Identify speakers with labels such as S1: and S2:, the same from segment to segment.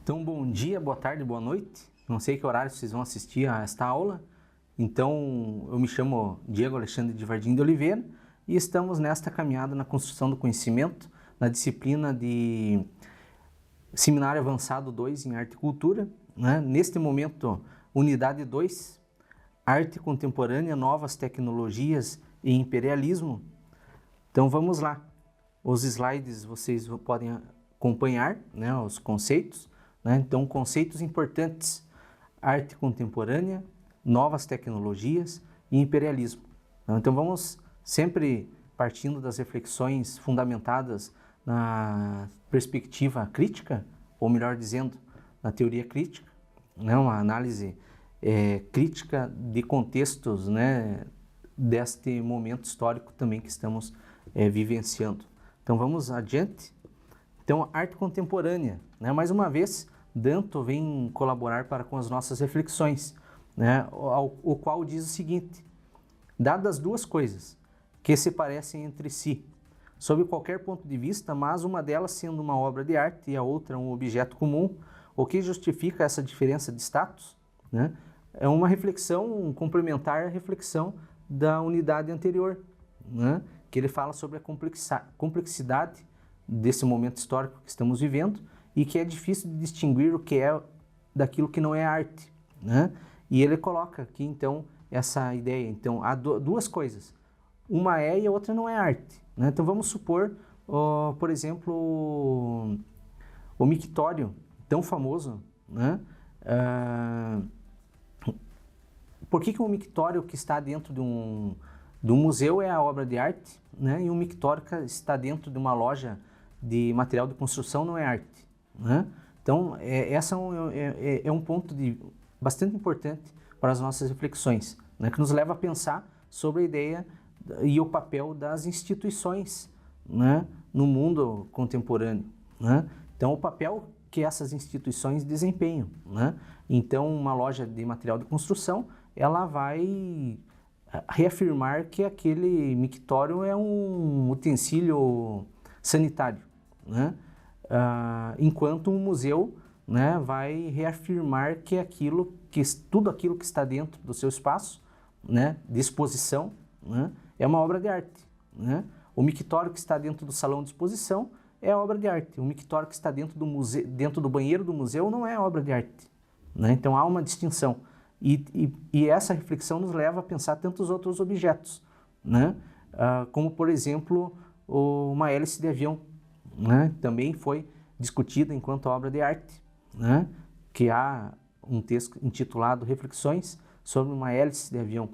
S1: Então, bom dia, boa tarde, boa noite. Não sei que horário vocês vão assistir a esta aula. Então, eu me chamo Diego Alexandre de Vardim de Oliveira e estamos nesta caminhada na construção do conhecimento na disciplina de Seminário Avançado 2 em Arte e Cultura. Neste momento, unidade 2, Arte Contemporânea, Novas Tecnologias e Imperialismo. Então, vamos lá. Os slides vocês podem acompanhar, os conceitos. Então, conceitos importantes: arte contemporânea, novas tecnologias e imperialismo. Então, vamos sempre partindo das reflexões fundamentadas na perspectiva crítica, ou melhor dizendo, na teoria crítica, uma análise crítica de contextos, deste momento histórico também que estamos vivenciando. Então, vamos adiante. Então, arte contemporânea, mais uma vez, Danto vem colaborar com as nossas reflexões, o qual diz o seguinte: dadas duas coisas que se parecem entre si, sob qualquer ponto de vista, mas uma delas sendo uma obra de arte e a outra um objeto comum, o que justifica essa diferença de status? É uma reflexão complementar à reflexão da unidade anterior, que ele fala sobre a complexidade desse momento histórico que estamos vivendo e que é difícil de distinguir o que é daquilo que não é arte, E ele coloca aqui, então, essa ideia. Então, há duas coisas. Uma é e a outra não é arte, Então, vamos supor, por exemplo, o mictório, tão famoso, Por que o mictório que está dentro de um museu é a obra de arte, e um mictório que está dentro de uma loja de material de construção não é arte, Então, essa é um ponto bastante importante para as nossas reflexões, que nos leva a pensar sobre a ideia e o papel das instituições, no mundo contemporâneo, Então, o papel que essas instituições desempenham, Então, uma loja de material de construção, ela vai reafirmar que aquele mictório é um utensílio sanitário, enquanto um museu, vai reafirmar que tudo aquilo que está dentro do seu espaço, de exposição, é uma obra de arte, O mictório que está dentro do salão de exposição é obra de arte. O mictório que está dentro do banheiro do museu não é obra de arte, Então há uma distinção. E essa reflexão nos leva a pensar tantos outros objetos, como, por exemplo, uma hélice de avião, também foi discutida enquanto obra de arte, que há um texto intitulado Reflexões sobre uma hélice de avião,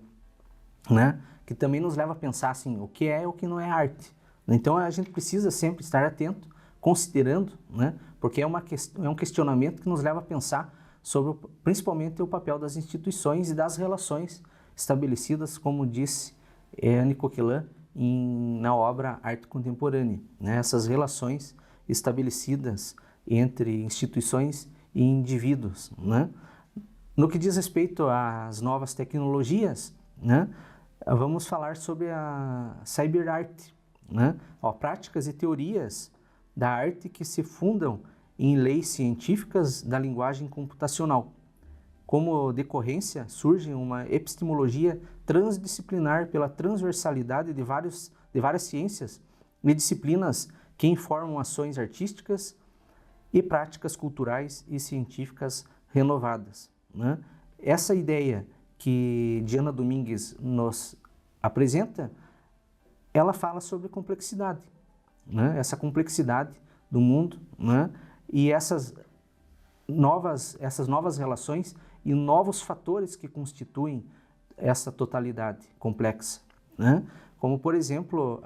S1: que também nos leva a pensar assim, o que é e o que não é arte. Então a gente precisa sempre estar atento, considerando, porque é um questionamento que nos leva a pensar sobre principalmente o papel das instituições e das relações estabelecidas, como disse Anne Coquelin na obra Arte Contemporânea, essas relações estabelecidas entre instituições e indivíduos. No que diz respeito às novas tecnologias, vamos falar sobre a cyberarte, práticas e teorias da arte que se fundam em leis científicas da linguagem computacional. Como decorrência, surge uma epistemologia transdisciplinar pela transversalidade de várias ciências e disciplinas que informam ações artísticas e práticas culturais e científicas renovadas. Essa ideia que Diana Domingues nos apresenta, ela fala sobre complexidade, essa complexidade do mundo, e essas novas relações e novos fatores que constituem essa totalidade complexa, Como, por exemplo,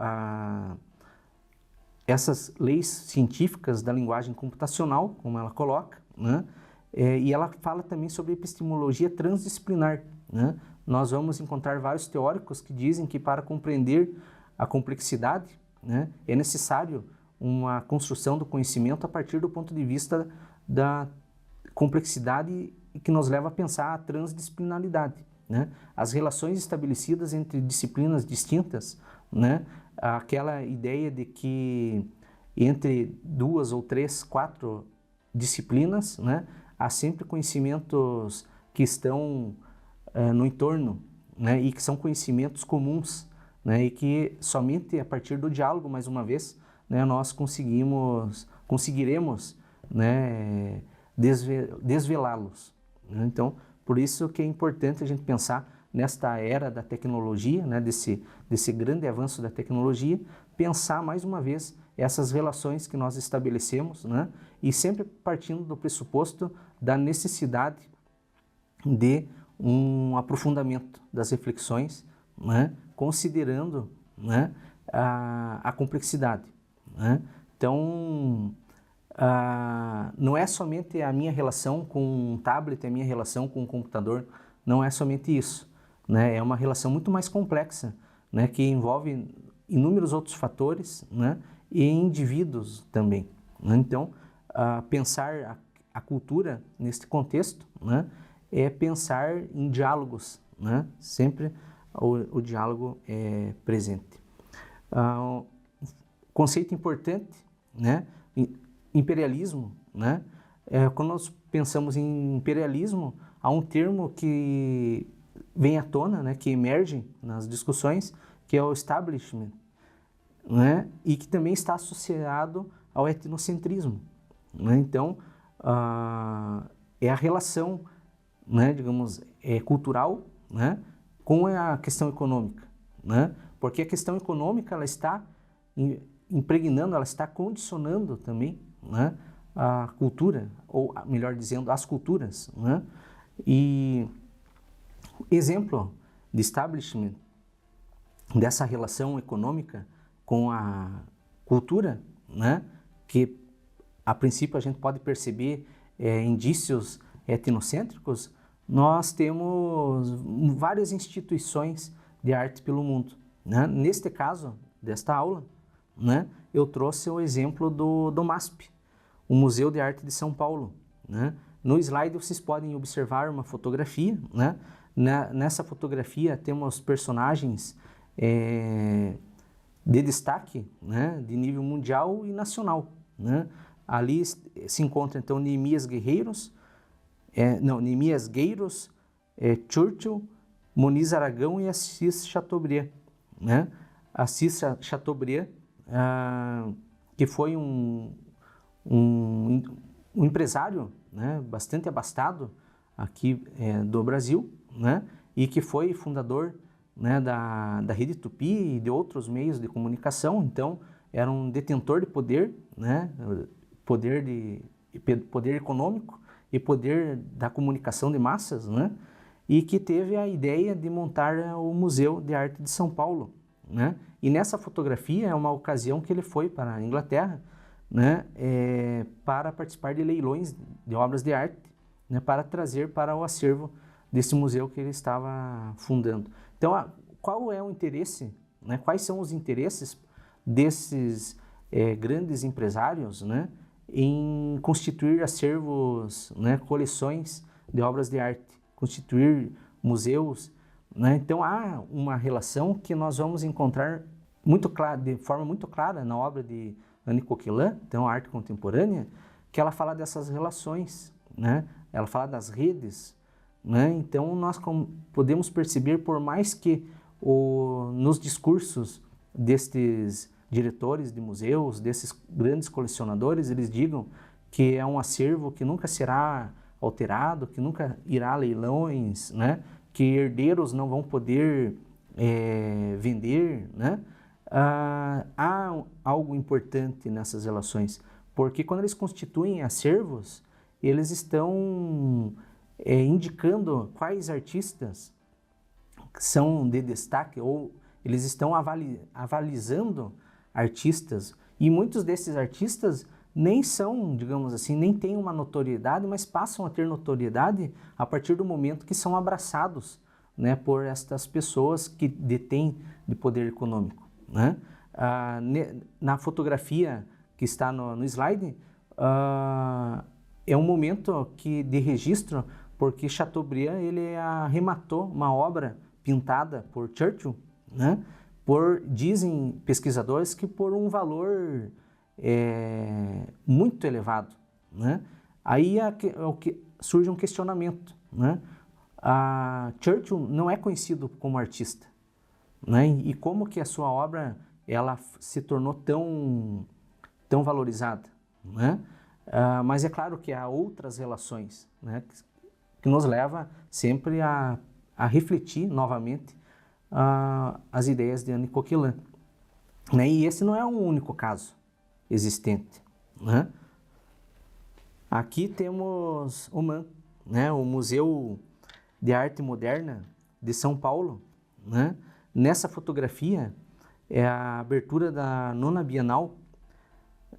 S1: essas leis científicas da linguagem computacional, como ela coloca, e ela fala também sobre epistemologia transdisciplinar, Nós vamos encontrar vários teóricos que dizem que para compreender a complexidade, é necessário uma construção do conhecimento a partir do ponto de vista da complexidade que nos leva a pensar a transdisciplinaridade, As relações estabelecidas entre disciplinas distintas, aquela ideia de que entre 2 ou 3, 4 disciplinas, né, há sempre conhecimentos que estão no entorno, né, e que são conhecimentos comuns, né, e que somente a partir do diálogo, mais uma vez, né, nós conseguiremos, né, desvelá-los, né? Então, por isso que é importante a gente pensar nesta era da tecnologia, né, desse grande avanço da tecnologia, pensar mais uma vez essas relações que nós estabelecemos, né, e sempre partindo do pressuposto da necessidade de um aprofundamento das reflexões, né, considerando, né, a complexidade, né? Então, não é somente a minha relação com um tablet, a minha relação com um computador, não é somente isso, né? É uma relação muito mais complexa, né, que envolve inúmeros outros fatores, né, e indivíduos também, né? Então, pensar a cultura neste contexto, né, é pensar em diálogos, né? Sempre o diálogo é presente. Conceito importante, né? Imperialismo, né? Quando nós pensamos em imperialismo, há um termo que vem à tona, né, que emerge nas discussões, que é o establishment, né? E que também está associado ao etnocentrismo, né? Então, é a relação, né, digamos, cultural, né, com a questão econômica, né? Porque a questão econômica ela está impregnando, ela está condicionando também, né, a cultura, ou melhor dizendo, as culturas, né? E exemplo de establishment dessa relação econômica com a cultura, né, que a princípio a gente pode perceber indícios etnocêntricos, nós temos várias instituições de arte pelo mundo, né? Neste caso desta aula, né, eu trouxe o exemplo do MASP, o Museu de Arte de São Paulo, né? No slide vocês podem observar uma fotografia, né? Nessa fotografia temos personagens de destaque, né, de nível mundial e nacional, né? Ali se encontra então Neemias Guerreiros, Churchill, Moniz Aragão e Assis Chateaubriand, né? Assis Chateaubriand, que foi um empresário, né, bastante abastado aqui do Brasil, né, e que foi fundador, né, da Rede Tupi e de outros meios de comunicação. Então, era um detentor de poder, né, poder econômico e poder da comunicação de massas, né, e que teve a ideia de montar o Museu de Arte de São Paulo, né? E nessa fotografia é uma ocasião que ele foi para a Inglaterra, né, para participar de leilões de obras de arte, né, para trazer para o acervo desse museu que ele estava fundando. Então, qual é o interesse, né, quais são os interesses desses grandes empresários, né, em constituir acervos, né, coleções de obras de arte, constituir museus, né? Então, há uma relação que nós vamos encontrar muito clara, de forma muito clara na obra de Anne Coquelin, então a arte contemporânea, que ela fala dessas relações, né? Ela fala das redes, né? Então nós podemos perceber, por mais que nos discursos destes diretores de museus, desses grandes colecionadores, eles digam que é um acervo que nunca será alterado, que nunca irá a leilões, né? Que herdeiros não vão poder vender, né? Há algo importante nessas relações, porque quando eles constituem acervos, eles estão indicando quais artistas são de destaque, ou eles estão avalizando artistas, e muitos desses artistas nem são, digamos assim, nem têm uma notoriedade, mas passam a ter notoriedade a partir do momento que são abraçados, né, por estas pessoas que detêm de poder econômico, né? Na fotografia que está no slide, é um momento de registro, porque Chateaubriand ele arrematou uma obra pintada por Churchill, né, dizem pesquisadores que por um valor muito elevado, né? Aí surge um questionamento, né? Churchill não é conhecido como artista, né? E como que a sua obra ela se tornou tão valorizada, né? Mas é claro que há outras relações, né? Que nos leva sempre a refletir novamente as ideias de Anne Coquelin, né? E esse não é o único caso existente, né? Aqui temos o MAM, né? O Museu de Arte Moderna de São Paulo, né? Nessa fotografia é a abertura da 9ª Bienal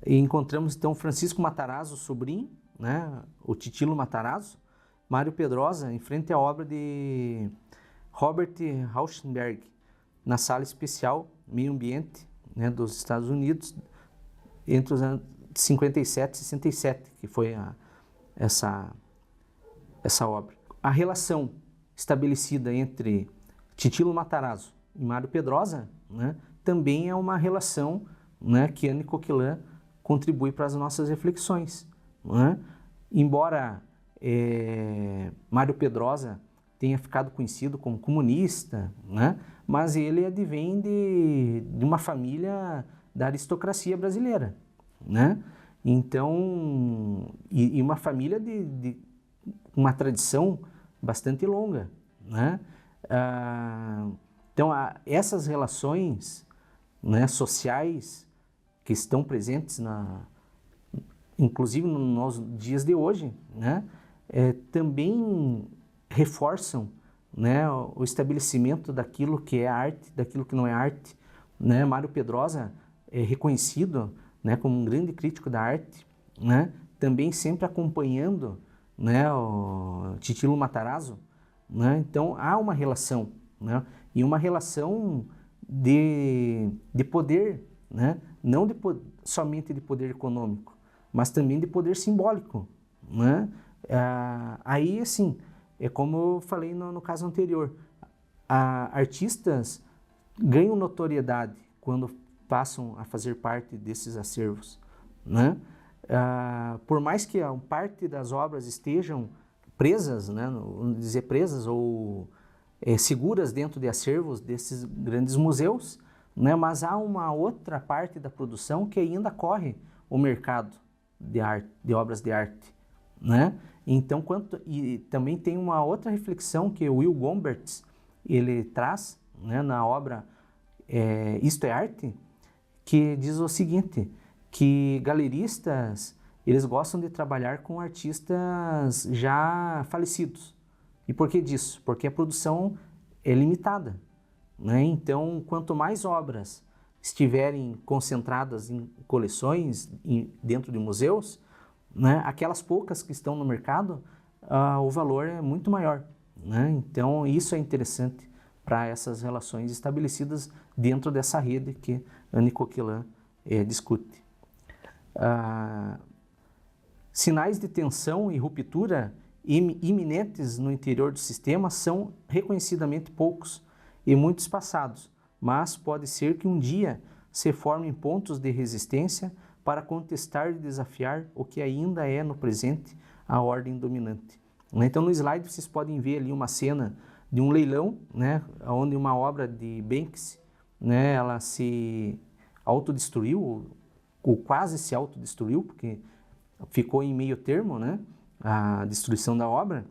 S1: e encontramos então Francisco Matarazzo, sobrinho, né? O Titilo Matarazzo, Mário Pedrosa, em frente à obra de Robert Rauschenberg, na Sala Especial Meio Ambiente, né, dos Estados Unidos, entre os anos 57 e 67, que foi essa obra. A relação estabelecida entre Titilo Matarazzo e Mário Pedrosa, né, também é uma relação, né, que Anne Coquelin contribui para as nossas reflexões, né? Embora Mário Pedrosa tenha ficado conhecido como comunista, né, mas ele advém de uma família da aristocracia brasileira, né? Então, e uma família de uma tradição bastante longa, né? Então, essas relações, né, sociais que estão presentes, inclusive nos dias de hoje, né, também reforçam, né, o estabelecimento daquilo que é arte, daquilo que não é arte, né? Mário Pedrosa é reconhecido, né, como um grande crítico da arte, né? Também sempre acompanhando, né, o Titilo Matarazzo, né? Então há uma relação, né? E uma relação de poder, né? Não somente de poder econômico, mas também de poder simbólico, né? Aí, assim, é como eu falei no caso anterior, artistas ganham notoriedade quando passam a fazer parte desses acervos, né? Por mais que a parte das obras estejam presas, né, vamos dizer presas ou seguras dentro de acervos desses grandes museus, né, mas há uma outra parte da produção que ainda corre o mercado de arte, de obras de arte, né? Então, e também tem uma outra reflexão que o Will Gombertz ele traz, né, na obra Isto é Arte, que diz o seguinte, que galeristas eles gostam de trabalhar com artistas já falecidos. E por que disso? Porque a produção é limitada, né? Então, quanto mais obras estiverem concentradas em coleções, dentro de museus, né, aquelas poucas que estão no mercado, o valor é muito maior, né? Então, isso é interessante para essas relações estabelecidas dentro dessa rede que Anne Coquelin discute. Sinais de tensão e ruptura iminentes no interior do sistema são reconhecidamente poucos e muito espaçados, mas pode ser que um dia se formem pontos de resistência para contestar e desafiar o que ainda é no presente a ordem dominante. Então no slide vocês podem ver ali uma cena de um leilão, né, onde uma obra de Banksy, né, ela se autodestruiu, ou quase se autodestruiu, porque ficou em meio termo, né, a destruição da obra,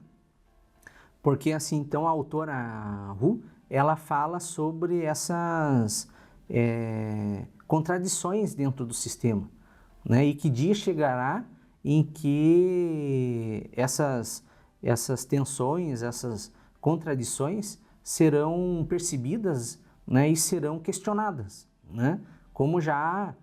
S1: porque assim, então a autora Hu, ela fala sobre essas contradições dentro do sistema, né, e que dia chegará em que essas tensões, essas contradições serão percebidas, né, e serão questionadas, né, como já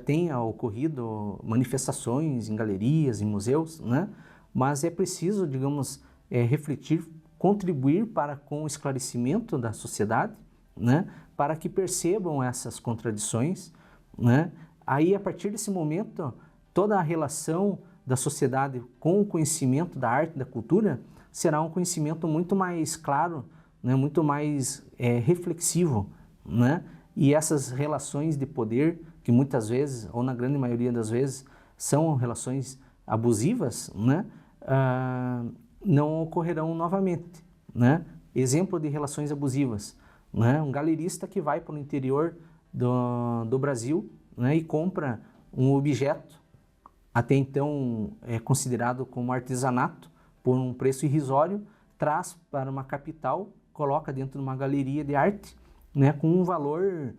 S1: tenha ocorrido manifestações em galerias, em museus, né? Mas é preciso, digamos, refletir, contribuir com o esclarecimento da sociedade, né? Para que percebam essas contradições, né? Aí, a partir desse momento, toda a relação da sociedade com o conhecimento da arte e da cultura será um conhecimento muito mais claro, né? Muito mais reflexivo, né? E essas relações de poder, que muitas vezes, ou na grande maioria das vezes, são relações abusivas, né, não ocorrerão novamente, né? Exemplo de relações abusivas, né? Um galerista que vai para o interior do Brasil, né, e compra um objeto até então considerado como artesanato por um preço irrisório, traz para uma capital, coloca dentro de uma galeria de arte, né, com um valor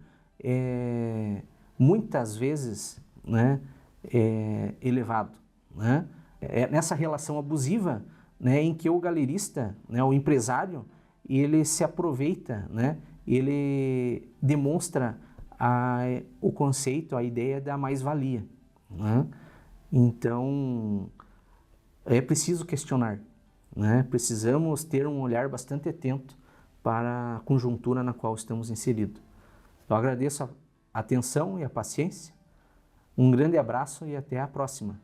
S1: muitas vezes, né, elevado, né? Nessa relação abusiva, né, em que o galerista, né, o empresário, ele se aproveita, né, ele demonstra o conceito, a ideia da mais-valia, né? Então, é preciso questionar, né? Precisamos ter um olhar bastante atento para a conjuntura na qual estamos inseridos. Eu agradeço a atenção e a paciência, um grande abraço e até a próxima.